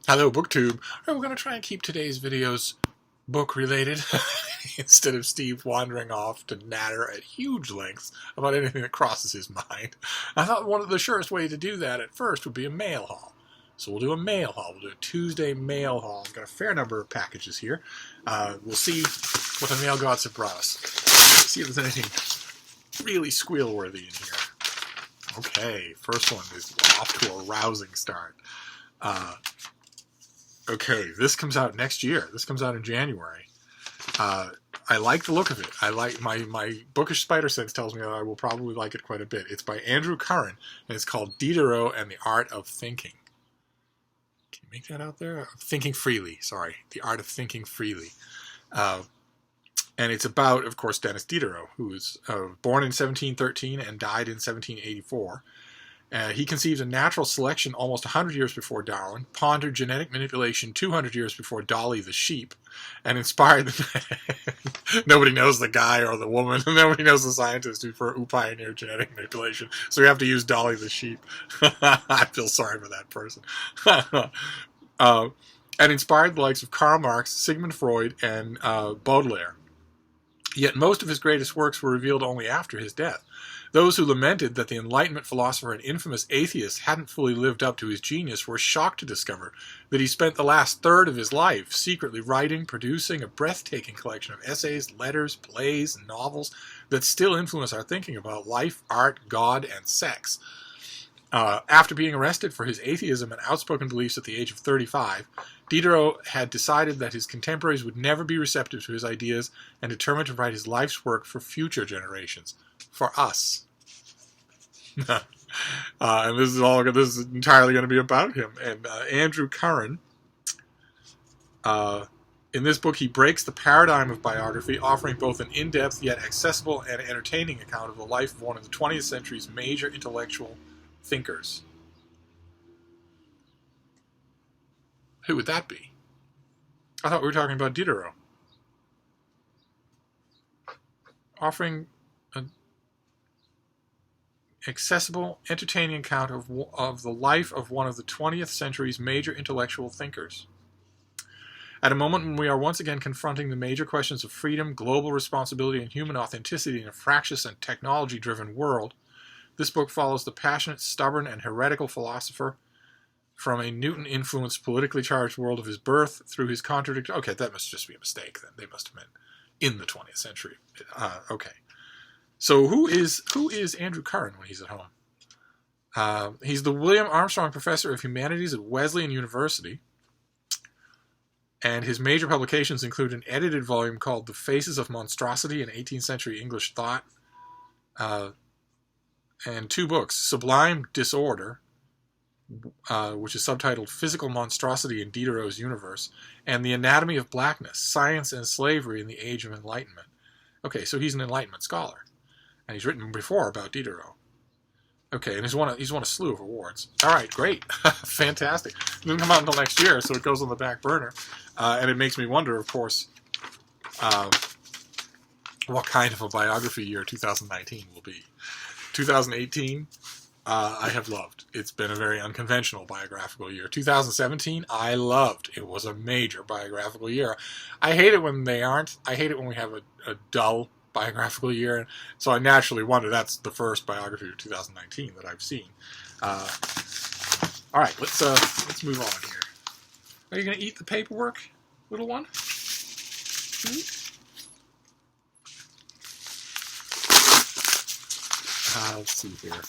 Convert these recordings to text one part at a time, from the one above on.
Hello, BookTube. We're going to try and keep today's videos book-related instead of Steve wandering off to natter at huge lengths about anything that crosses his mind. I thought one of the surest way to do that at first would be a mail haul. So we'll do a mail haul. We'll do a Tuesday mail haul. We've got a fair number of packages here. We'll see what the mail gods have brought us. See if there's anything really squeal-worthy in here. Okay, first one is off to a rousing start. Okay, this comes out next year. This comes out in January. I like the look of it. I like my bookish spider sense tells me that I will probably like it quite a bit. It's by Andrew Curran, and it's called Diderot and the Art of Thinking. Can you make that out there? Thinking Freely, sorry. The Art of Thinking Freely. And it's about, of course, Denis Diderot, who was born in 1713 and died in 1784. He conceived a natural selection almost 100 years before Darwin, pondered genetic manipulation 200 years before Dolly the sheep, and inspired nobody knows the guy or the woman, nobody knows the scientist who pioneered genetic manipulation, so we have to use Dolly the sheep. I feel sorry for that person. And inspired the likes of Karl Marx, Sigmund Freud, and Baudelaire. Yet most of his greatest works were revealed only after his death. Those who lamented that the Enlightenment philosopher and infamous atheist hadn't fully lived up to his genius were shocked to discover that he spent the last third of his life secretly writing, producing a breathtaking collection of essays, letters, plays, and novels that still influence our thinking about life, art, God, and sex. After being arrested for his atheism and outspoken beliefs at the age of 35, Diderot had decided that his contemporaries would never be receptive to his ideas and determined to write his life's work for future generations. For us. And this is entirely going to be about him. And Andrew Curran, in this book, he breaks the paradigm of biography, offering both an in-depth yet accessible and entertaining account of the life of one of the 20th century's major intellectual thinkers. Who would that be? I thought we were talking about Diderot. Offering an accessible, entertaining account of the life of one of the 20th century's major intellectual thinkers. At a moment when we are once again confronting the major questions of freedom, global responsibility, and human authenticity in a fractious and technology-driven world, this book follows the passionate, stubborn, and heretical philosopher from a Newton-influenced, politically charged world of his birth through his contradictory... Okay, that must just be a mistake, then. They must have meant in the 20th century. Okay. So who is Andrew Curran when he's at home? He's the William Armstrong Professor of Humanities at Wesleyan University. And his major publications include an edited volume called The Faces of Monstrosity in 18th Century English Thought, and two books, Sublime Disorder, which is subtitled Physical Monstrosity in Diderot's Universe, and The Anatomy of Blackness, Science and Slavery in the Age of Enlightenment. Okay, so he's an Enlightenment scholar. And he's written before about Diderot. Okay, and he's won a slew of awards. All right, great. Fantastic. It doesn't come out until next year, so it goes on the back burner. And it makes me wonder, of course, what kind of a biography year 2019 will be. 2018, I have loved. It's been a very unconventional biographical year. 2017, I loved. It was a major biographical year. I hate it when they aren't. I hate it when we have a dull biographical year. And so I naturally wonder, that's the first biography of 2019 that I've seen. All right, let's move on here. Are you going to eat the paperwork, little one? Let's see here.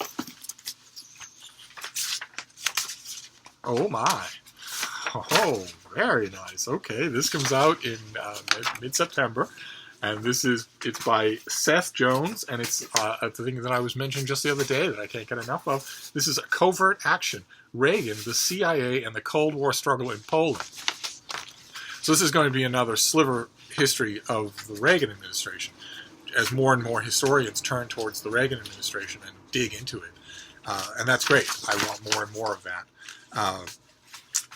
Oh my. Oh, very nice. Okay, this comes out in mid-September. And it's by Seth Jones, and it's the thing that I was mentioning just the other day that I can't get enough of. This is A Covert Action, Reagan, the CIA, and the Cold War Struggle in Poland. So this is going to be another sliver history of the Reagan administration, as more and more historians turn towards the Reagan administration and dig into it. And that's great. I want more and more of that.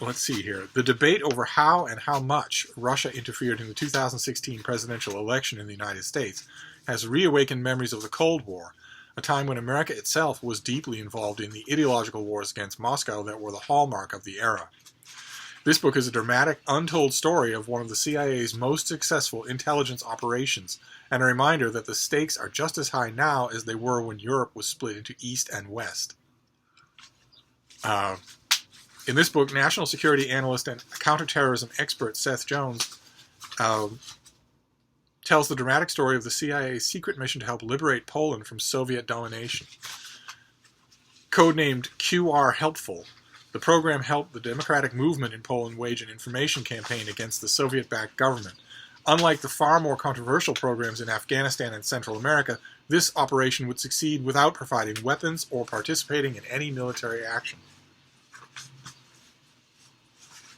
Let's see here. The debate over how and how much Russia interfered in the 2016 presidential election in the United States has reawakened memories of the Cold War, a time when America itself was deeply involved in the ideological wars against Moscow that were the hallmark of the era. This book is a dramatic, untold story of one of the CIA's most successful intelligence operations, and a reminder that the stakes are just as high now as they were when Europe was split into East and West. In this book, national security analyst and counterterrorism expert Seth Jones tells the dramatic story of the CIA's secret mission to help liberate Poland from Soviet domination. Codenamed QR Helpful, the program helped the democratic movement in Poland wage an information campaign against the Soviet-backed government. Unlike the far more controversial programs in Afghanistan and Central America, this operation would succeed without providing weapons or participating in any military action.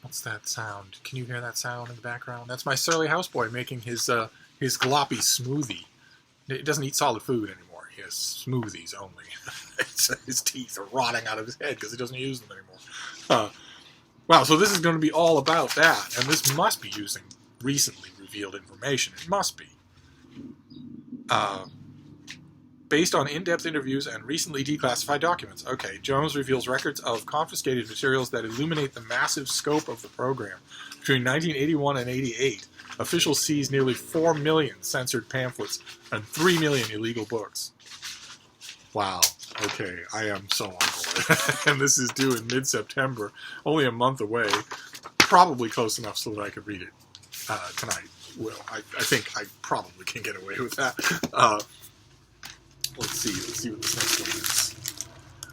What's that sound? Can you hear that sound in the background? That's my surly houseboy making his gloppy smoothie. He doesn't eat solid food anymore. He has smoothies only. His teeth are rotting out of his head because he doesn't use them anymore. Wow, so this is going to be all about that, and this must be using recently revealed information. It must be. Based on in-depth interviews and recently declassified documents. Okay, Jones reveals records of confiscated materials that illuminate the massive scope of the program. Between 1981 and 88, officials seized nearly 4 million censored pamphlets and 3 million illegal books. Wow. Okay, I am so on board. And this is due in mid-September, only a month away. Probably close enough so that I could read it tonight. Well, I think I probably can get away with that. Let's see what this next one is.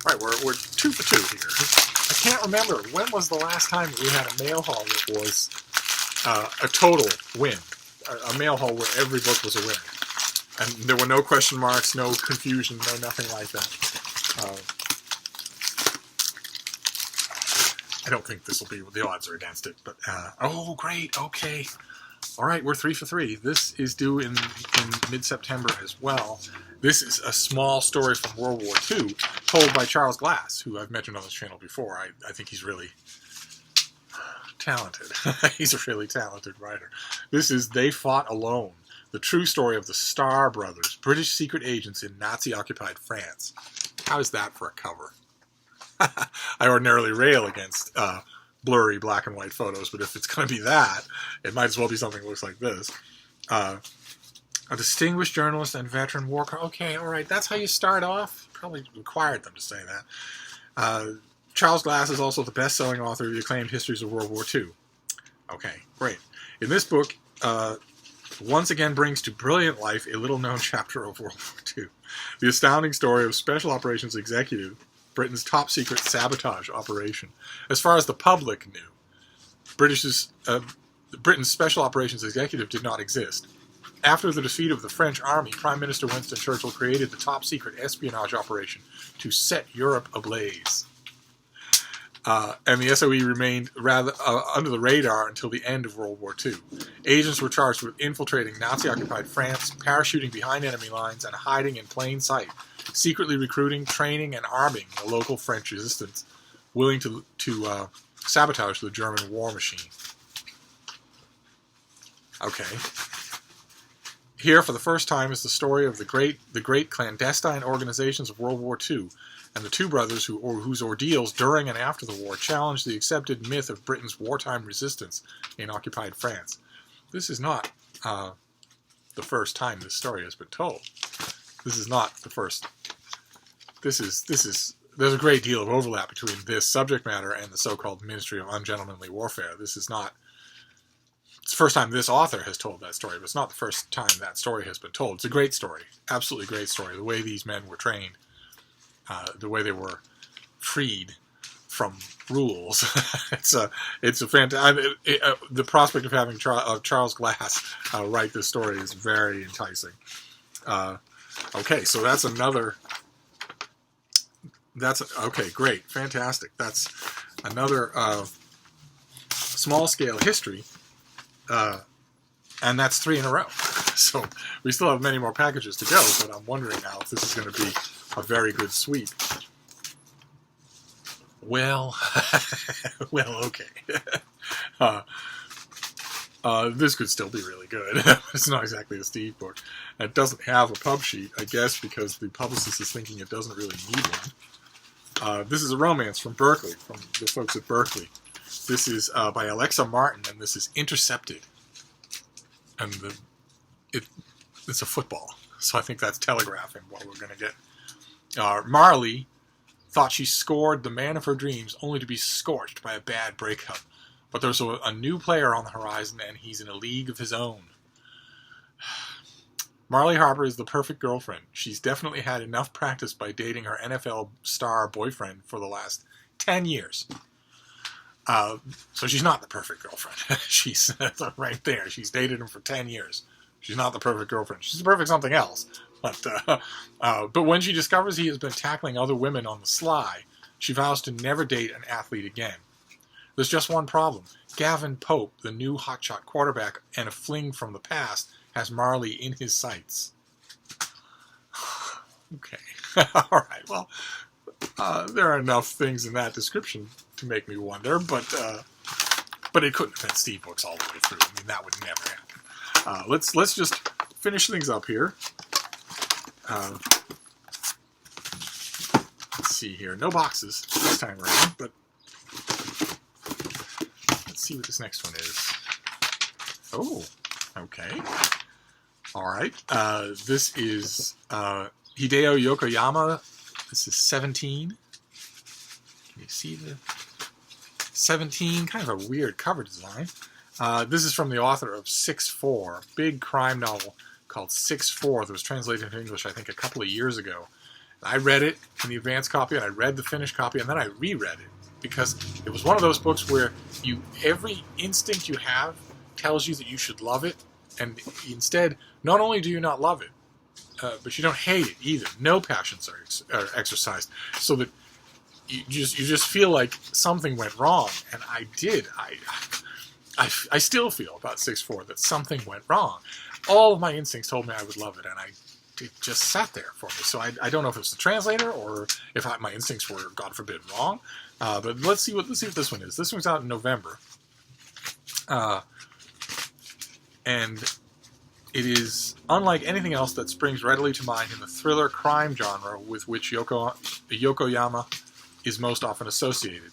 All right, we're 2 for 2 here. I can't remember, when was the last time we had a mail haul that was a total win? A mail haul where every book was a winner. And there were no question marks, no confusion, no nothing like that. I don't think this will be, the odds are against it, but, oh, great, okay. All right, we're 3 for 3. This is due in mid-September as well. This is a small story from World War II, told by Charles Glass, who I've mentioned on this channel before. I think he's really talented. He's a really talented writer. This is They Fought Alone, the true story of the Starr brothers, British secret agents in Nazi-occupied France. How is that for a cover? I ordinarily rail against blurry black and white photos, but if it's going to be that, it might as well be something that looks like this. A distinguished journalist and veteran war... Okay, all right, that's how you start off? Probably required them to say that. Charles Glass is also the best-selling author of the acclaimed Histories of World War II. Okay, great. In this book, once again brings to brilliant life a little-known chapter of World War II. The astounding story of Special Operations Executive, Britain's top-secret sabotage operation. As far as the public knew, Britain's Special Operations Executive did not exist. After the defeat of the French army, Prime Minister Winston Churchill created the top-secret espionage operation to set Europe ablaze. And the SOE remained rather under the radar until the end of World War II. Agents were charged with infiltrating Nazi-occupied France, parachuting behind enemy lines, and hiding in plain sight, secretly recruiting, training, and arming the local French resistance, willing to sabotage the German war machine. Okay. Here, for the first time, is the story of the great clandestine organizations of World War II, and the two brothers whose ordeals during and after the war challenged the accepted myth of Britain's wartime resistance in occupied France. This is not the first time this story has been told. This is not the first. There's a great deal of overlap between this subject matter and the so-called Ministry of Ungentlemanly Warfare. This is not... It's the first time this author has told that story, but it's not the first time that story has been told. It's a great story, absolutely great story. The way these men were trained, the way they were freed from rules. It's a fantastic. The prospect of having Charles Glass write this story is very enticing. Okay, so that's another. Okay, great, fantastic. That's another small-scale history. And that's 3 in a row. So we still have many more packages to go, but I'm wondering now if this is going to be a very good sweep. Well, okay. This could still be really good. It's not exactly a Steve book. It doesn't have a pub sheet, I guess, because the publicist is thinking it doesn't really need one. This is a romance from Berkeley, from the folks at Berkeley. This is by Alexa Martin, and this is Intercepted. And it's a football, so I think that's telegraphing what we're going to get. Marley thought she scored the man of her dreams only to be scorched by a bad breakup. But there's a new player on the horizon, and he's in a league of his own. Marley Harper is the perfect girlfriend. She's definitely had enough practice by dating her NFL star boyfriend for the last 10 years. So she's not the perfect girlfriend. She's right there. She's dated him for 10 years. She's not the perfect girlfriend. She's the perfect something else. But when she discovers he has been tackling other women on the sly, she vows to never date an athlete again. There's just one problem. Gavin Pope, the new hotshot quarterback and a fling from the past, has Marley in his sights. Okay. All right. Well, there are enough things in that description to make me wonder, but it couldn't have been Steve Books all the way through. I mean, that would never happen. Let's just finish things up here. Let's see here. No boxes this time around, but let's see what this next one is. Oh, okay. All right. This is Hideo Yokoyama. This is 17. Can you see the 17? Kind of a weird cover design. This is from the author of 6-4, big crime novel called 6-4 that was translated into English, I think, a couple of years ago. I read it in the advanced copy, and I read the finished copy, and then I reread it because it was one of those books where every instinct you have tells you that you should love it, and instead, not only do you not love it, but you don't hate it either. No passions are exercised, so that you just feel like something went wrong, and I did. I still feel about 6-4 that something went wrong. All of my instincts told me I would love it, and it just sat there for me. So I don't know if it was the translator or if my instincts were, God forbid, wrong. But let's see what this one is. This one's out in November, and it is unlike anything else that springs readily to mind in the thriller crime genre with which Yokoyama is most often associated.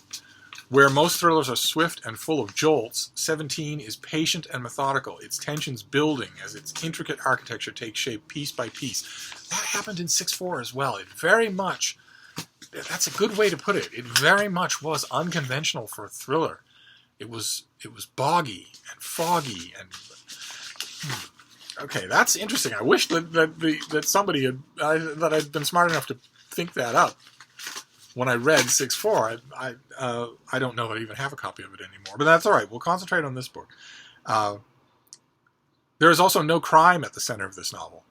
Where most thrillers are swift and full of jolts, 17 is patient and methodical, its tensions building as its intricate architecture takes shape piece by piece. That happened in 6-4 as well. It very much, that's a good way to put it, it very much was unconventional for a thriller. It was boggy and foggy and... Okay, that's interesting. I wish that somebody that I'd been smart enough to think that up. When I read 6-4, I don't know that I even have a copy of it anymore. But that's all right. We'll concentrate on this book. There is also no crime at the center of this novel.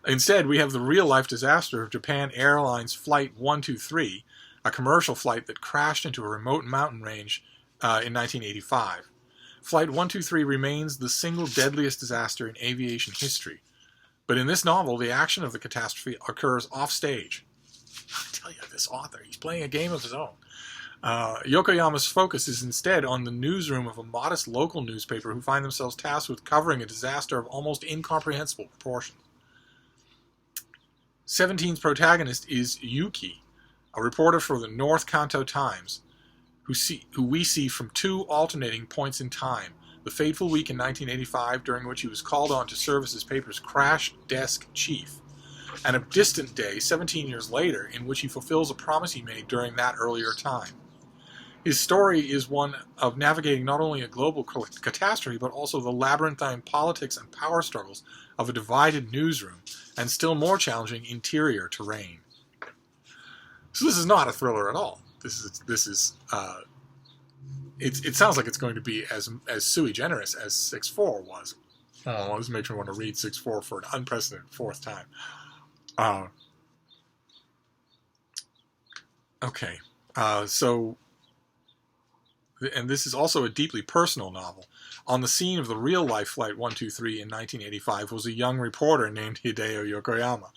Instead, we have the real-life disaster of Japan Airlines Flight 123, a commercial flight that crashed into a remote mountain range in 1985. Flight 123 remains the single deadliest disaster in aviation history. But in this novel, the action of the catastrophe occurs off-stage. I tell you, this author, he's playing a game of his own. Yokoyama's focus is instead on the newsroom of a modest local newspaper who find themselves tasked with covering a disaster of almost incomprehensible proportions. 17's protagonist is Yuki, a reporter for the North Kanto Times, who we see from two alternating points in time. The fateful week in 1985 during which he was called on to serve as his paper's crash desk chief, and a distant day, 17 years later, in which he fulfills a promise he made during that earlier time. His story is one of navigating not only a global catastrophe, but also the labyrinthine politics and power struggles of a divided newsroom, and still more challenging interior terrain. So this is not a thriller at all. It sounds like it's going to be as sui generis as 6-4 was. Oh, this makes me want to read 6-4 for an unprecedented fourth time. Okay, so, and this is also a deeply personal novel. On the scene of the real-life Flight 123 in 1985 was a young reporter named Hideo Yokoyama.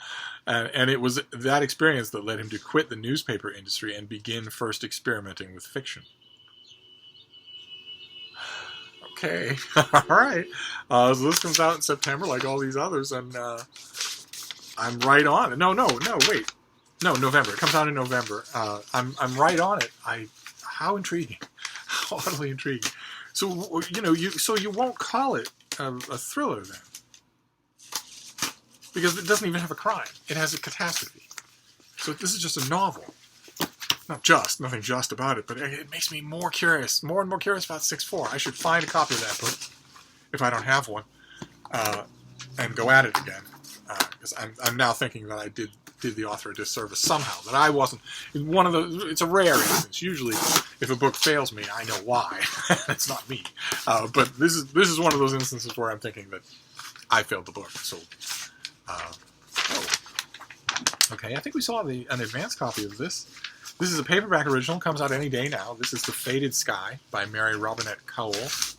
And it was that experience that led him to quit the newspaper industry and begin first experimenting with fiction. Okay, all right. So this comes out in September like all these others, and I'm right on it. No, wait. No, November. It comes out in November. I'm right on it. How intriguing! How utterly intriguing. So you won't call it a thriller then, because it doesn't even have a crime. It has a catastrophe. So this is just a novel. Nothing just about it, but it makes me more and more curious about 6-4. I should find a copy of that book, if I don't have one, and go at it again. Because I'm now thinking that I did the author a disservice somehow. That I wasn't one of the. It's a rare instance. Usually, if a book fails me, I know why. It's not me. But this is one of those instances where I'm thinking that I failed the book. So, okay. I think we saw an advanced copy of this. This is a paperback original. Comes out any day now. This is The Faded Sky by Mary Robinette Kowal.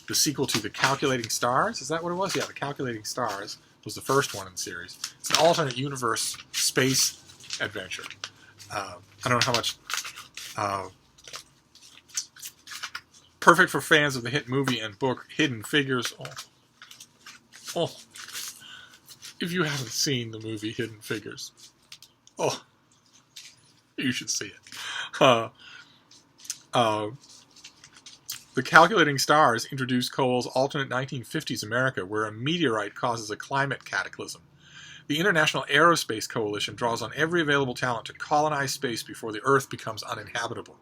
The sequel to The Calculating Stars. Is that what it was? Yeah, The Calculating Stars was the first one in the series. It's an alternate universe space adventure. I don't know how much... perfect for fans of the hit movie and book Hidden Figures. Oh. If you haven't seen the movie Hidden Figures, you should see it. The Calculating Stars introduced Kowal's alternate 1950s America, where a meteorite causes a climate cataclysm. The International Aerospace Coalition draws on every available talent to colonize space before the Earth becomes uninhabitable.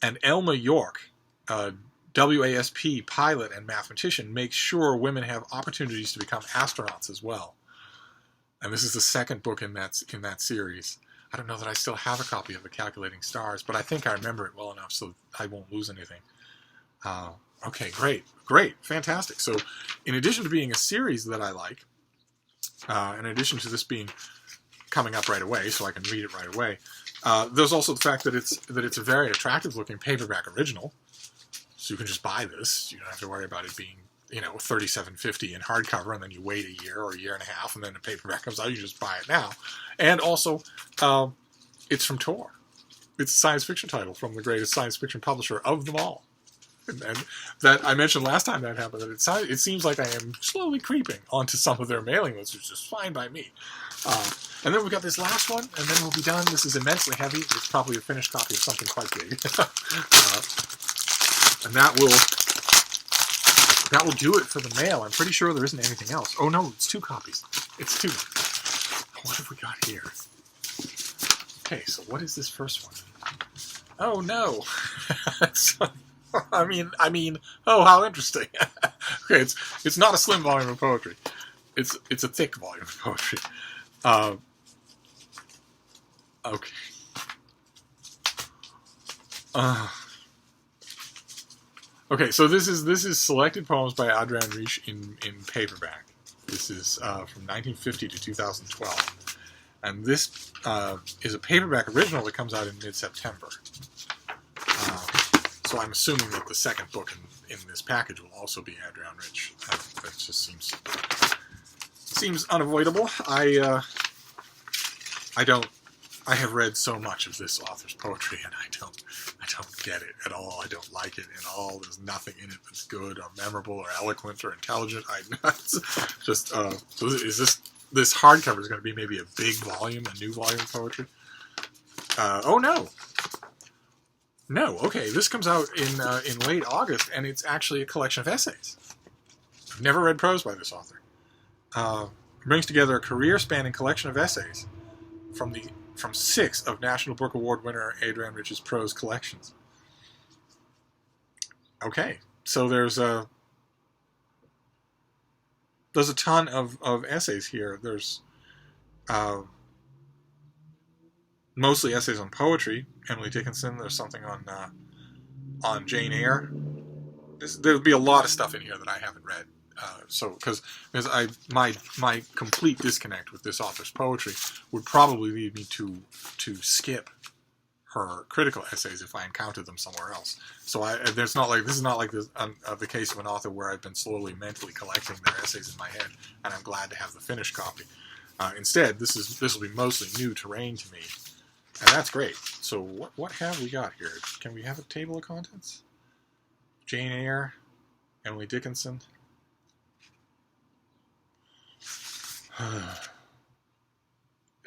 And Elma York, a WASP pilot and mathematician, makes sure women have opportunities to become astronauts as well. And this is the second book in that series. I don't know that I still have a copy of The Calculating Stars, but I think I remember it well enough so I won't lose anything. Okay, great, fantastic. So, in addition to being a series that I like, in addition to this being coming up right away, so I can read it right away, there's also the fact that it's a very attractive-looking paperback original. So you can just buy this. You don't have to worry about it being, $37.50 in hardcover, and then you wait a year or a year and a half, and then the paperback comes out. You just buy it now. And also, it's from Tor. It's a science fiction title from the greatest science fiction publisher of them all. And that I mentioned last time that happened, that it seems like I am slowly creeping onto some of their mailing lists, which is fine by me. And then we've got this last one, and then we'll be done. This is immensely heavy. It's probably a finished copy of something quite big. And that will do it for the mail. I'm pretty sure there isn't anything else. Oh no, it's 2 copies. It's 2. What have we got here? Okay, so what is this first one? Oh no. I mean, oh, how interesting. Okay, it's not a slim volume of poetry. It's a thick volume of poetry. Okay. Okay, so this is selected poems by Adrienne Rich in paperback. This is from 1950 to 2012, and this is a paperback original that comes out in mid-September. So I'm assuming that the second book in this package will also be Adrienne Rich. That just seems unavoidable. I have read so much of this author's poetry, and I don't get it at all. I don't like it at all. There's nothing in it that's good or memorable or eloquent or intelligent. So is this hardcover is going to be maybe a big volume, a new volume of poetry? Oh no. Okay, this comes out in late August, and it's actually a collection of essays. I've never read prose by this author. It brings together a career-spanning collection of essays from 6 of National Book Award winner Adrienne Rich's prose collections. Okay, so there's a ton of essays here. There's mostly essays on poetry. Emily Dickinson. There's something on Jane Eyre. There'll be a lot of stuff in here that I haven't read. Because my complete disconnect with this author's poetry would probably lead me to skip her critical essays if I encountered them somewhere else. So this is not like the case of an author where I've been slowly mentally collecting their essays in my head, and I'm glad to have the finished copy. Instead, this will be mostly new terrain to me, and that's great. So what have we got here? Can we have a table of contents? Jane Eyre, Emily Dickinson.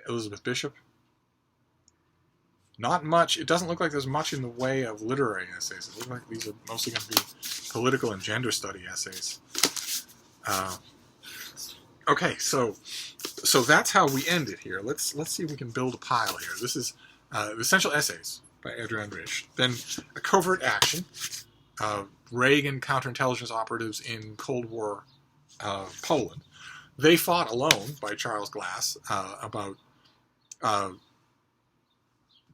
Elizabeth Bishop. Not much. It doesn't look like there's much in the way of literary essays. It looks like these are mostly going to be political and gender study essays. Okay, so that's how we end it here. Let's see if we can build a pile here. This is the Essential Essays by Adrian Rich. Then A Covert Action, Reagan counterintelligence operatives in Cold War Poland. They Fought Alone by Charles Glass, about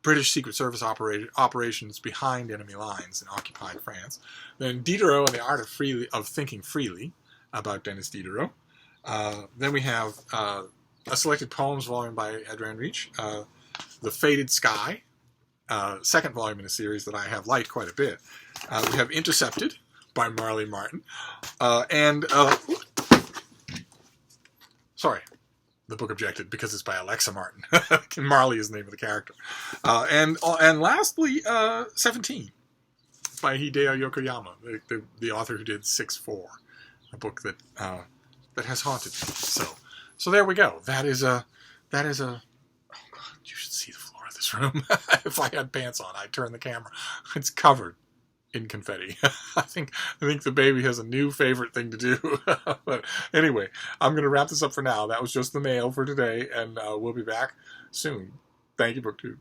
British Secret Service operations behind enemy lines in occupied France. Then Diderot and the Art of Thinking Freely, about Denis Diderot. Then we have a selected poems volume by Adrian Rich, The Faded Sky, second volume in a series that I have liked quite a bit. We have Intercepted by Marley Martin, and sorry, the book objected because it's by Alexa Martin. Marley is the name of the character. And lastly, 17 by Hideo Yokoyama, the author who did 6-4, a book that has haunted me. So there we go. That is a. Oh God, you should see the floor of this room. If I had pants on, I'd turn the camera. It's covered in confetti. I think the baby has a new favorite thing to do. But anyway, I'm going to wrap this up for now. That was just the mail for today, and we'll be back soon. Thank you, BookTube.